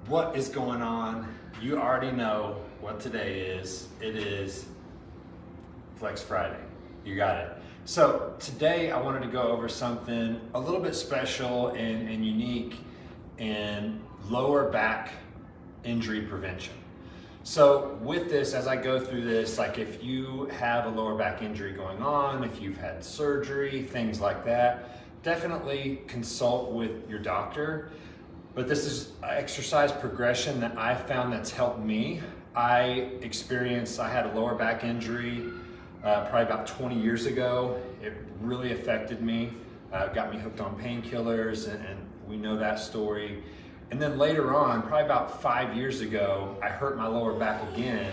What is going on? You already know what today is. It is Flex Friday. You got it. So today I wanted to go over something a little bit special and unique in lower back injury prevention. So with this, as I go through this, like if you have a lower back injury going on, if you've had surgery, things like that, definitely consult with your doctor. But this is exercise progression that I found that's helped me. I had a lower back injury probably about 20 years ago. It really affected me, got me hooked on painkillers, and we know that story. And then later on, probably about 5 years ago, I hurt my lower back again,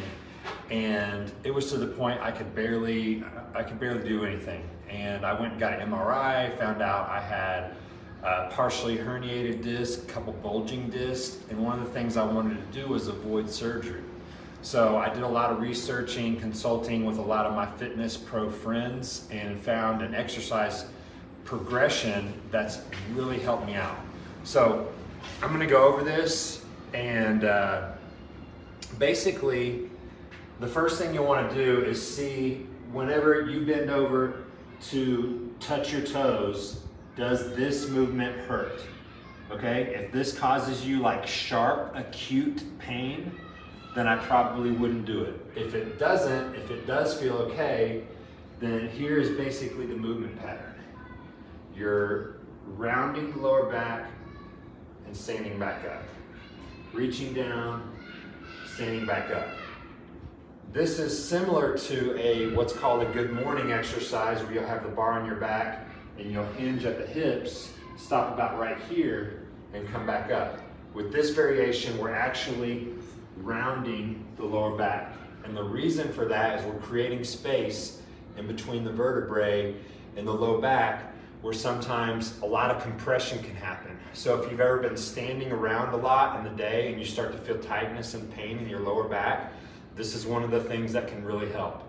and it was to the point I could barely do anything. And I went and got an MRI, found out I had partially herniated disc, a couple bulging discs, and one of the things I wanted to do was avoid surgery. So I did a lot of researching, consulting with a lot of my fitness pro friends, and found an exercise progression that's really helped me out. So I'm gonna go over this, and basically the first thing you'll wanna do is see whenever you bend over to touch your toes, does this movement hurt? Okay, if this causes you like sharp, acute pain, then I probably wouldn't do it. If it doesn't, if it does feel okay, then here is basically the movement pattern. You're rounding the lower back and standing back up. Reaching down, standing back up. This is similar to what's called a good morning exercise, where you'll have the bar on your back and you'll hinge at the hips, stop about right here, and come back up. With this variation, we're actually rounding the lower back. And the reason for that is we're creating space in between the vertebrae and the low back, where sometimes a lot of compression can happen. So if you've ever been standing around a lot in the day and you start to feel tightness and pain in your lower back, this is one of the things that can really help.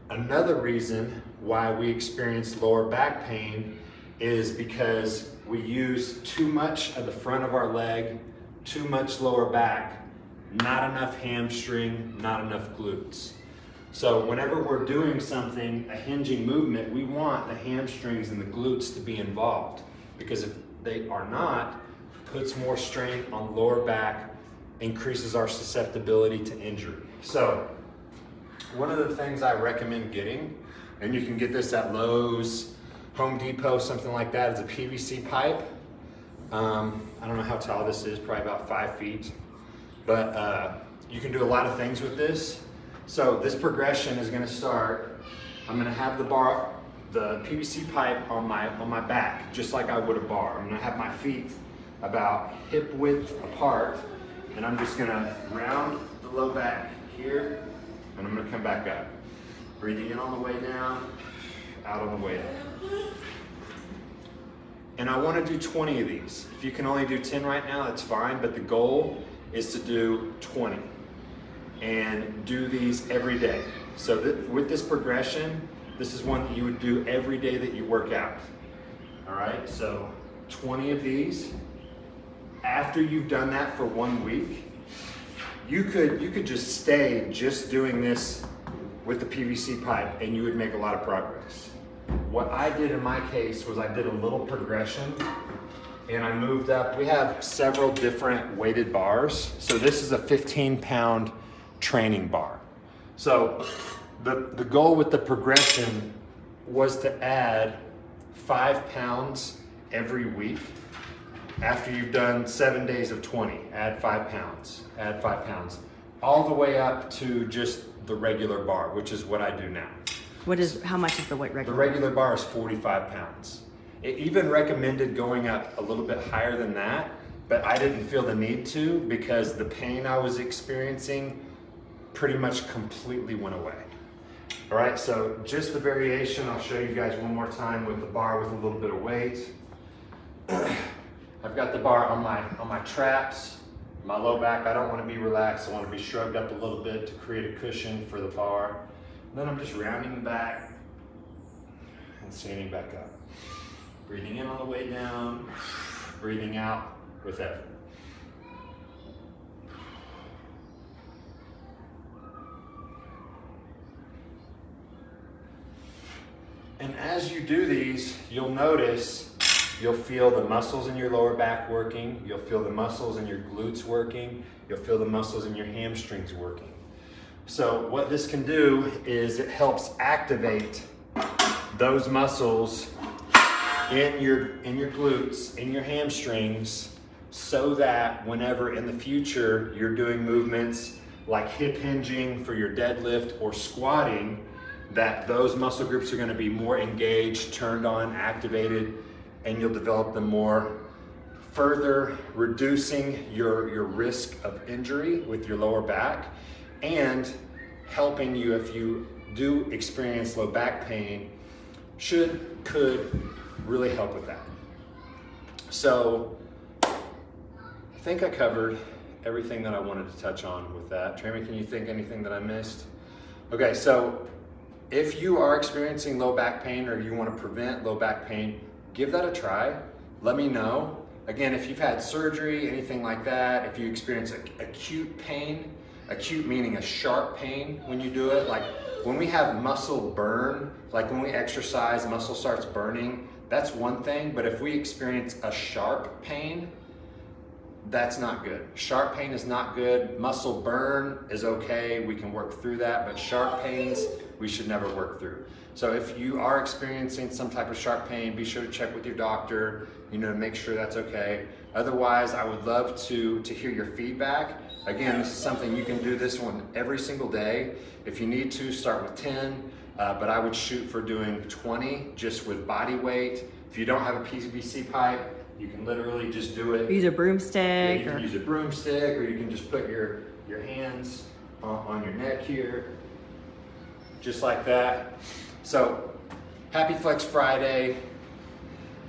Another reason why we experience lower back pain is because we use too much of the front of our leg, too much lower back, not enough hamstring, not enough glutes. So whenever we're doing something, a hinging movement, we want the hamstrings and the glutes to be involved, because if they are not, it puts more strain on the lower back, increases our susceptibility to injury. So one of the things I recommend getting, and you can get this at Lowe's, Home Depot, something like that, is a PVC pipe. I don't know how tall this is, probably about 5 feet. But you can do a lot of things with this. So this progression is gonna start, I'm gonna have the PVC pipe on my back, just like I would a bar. I'm gonna have my feet about hip width apart, and I'm just gonna round the low back here, and I'm gonna come back up. Breathing in on the way down, out on the way up. And I wanna do 20 of these. If you can only do 10 right now, that's fine, but the goal is to do 20. And do these every day. So with this progression, this is one that you would do every day that you work out. All right, so 20 of these. After you've done that for 1 week, you could just stay just doing this with the PVC pipe, and you would make a lot of progress. What I did in my case was I did a little progression, and I moved up. We have several different weighted bars. So this is a 15-pound training bar. So the goal with the progression was to add 5 pounds every week. After you've done 7 days of 20, add 5 pounds, all the way up to just the regular bar, which is what I do now. How much is the weight regular? The regular bar is 45 pounds. It even recommended going up a little bit higher than that, but I didn't feel the need to, because the pain I was experiencing pretty much completely went away. All right, so just the variation, I'll show you guys one more time with the bar with a little bit of weight. I've got the bar on my traps, my low back. I don't want to be relaxed. I want to be shrugged up a little bit to create a cushion for the bar. And then I'm just rounding back and standing back up. Breathing in on the way down, breathing out with effort. And as you do these, you'll notice you'll feel the muscles in your lower back working, you'll feel the muscles in your glutes working, you'll feel the muscles in your hamstrings working. So what this can do is it helps activate those muscles in your glutes, in your hamstrings, so that whenever in the future you're doing movements like hip hinging for your deadlift or squatting, that those muscle groups are going to be more engaged, turned on, activated, and you'll develop them more, further reducing your risk of injury with your lower back and helping you if you do experience low back pain, could really help with that. So I think I covered everything that I wanted to touch on with that. Tramy, can you think anything that I missed? Okay, so if you are experiencing low back pain or you want to prevent low back pain, give that a try. Let me know. Again, if you've had surgery, anything like that, if you experience acute pain, acute meaning a sharp pain when you do it, like when we have muscle burn, like when we exercise, muscle starts burning, that's one thing. But if we experience a sharp pain, that's not good. Sharp pain is not good. Muscle burn is okay. We can work through that, but sharp pains, we should never work through. So if you are experiencing some type of sharp pain, be sure to check with your doctor, to make sure that's okay. Otherwise, I would love to hear your feedback. Again, this is something you can do this one every single day. If you need to, start with 10, but I would shoot for doing 20 just with body weight. If you don't have a PVC pipe, you can literally just do it. Use a broomstick. Yeah, you can use a broomstick, or you can just put your hands on your neck here, just like that. So, happy Flex Friday.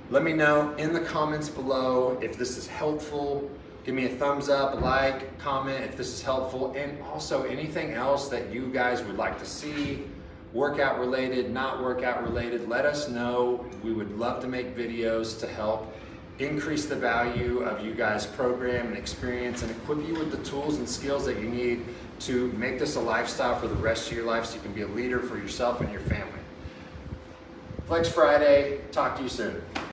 Let me know in the comments below if this is helpful. Give me a thumbs up, a like, comment if this is helpful, and also anything else that you guys would like to see, workout related, not workout related, let us know. We would love to make videos to help increase the value of you guys' program and experience and equip you with the tools and skills that you need to make this a lifestyle for the rest of your life so you can be a leader for yourself and your family. Flex Friday, talk to you soon.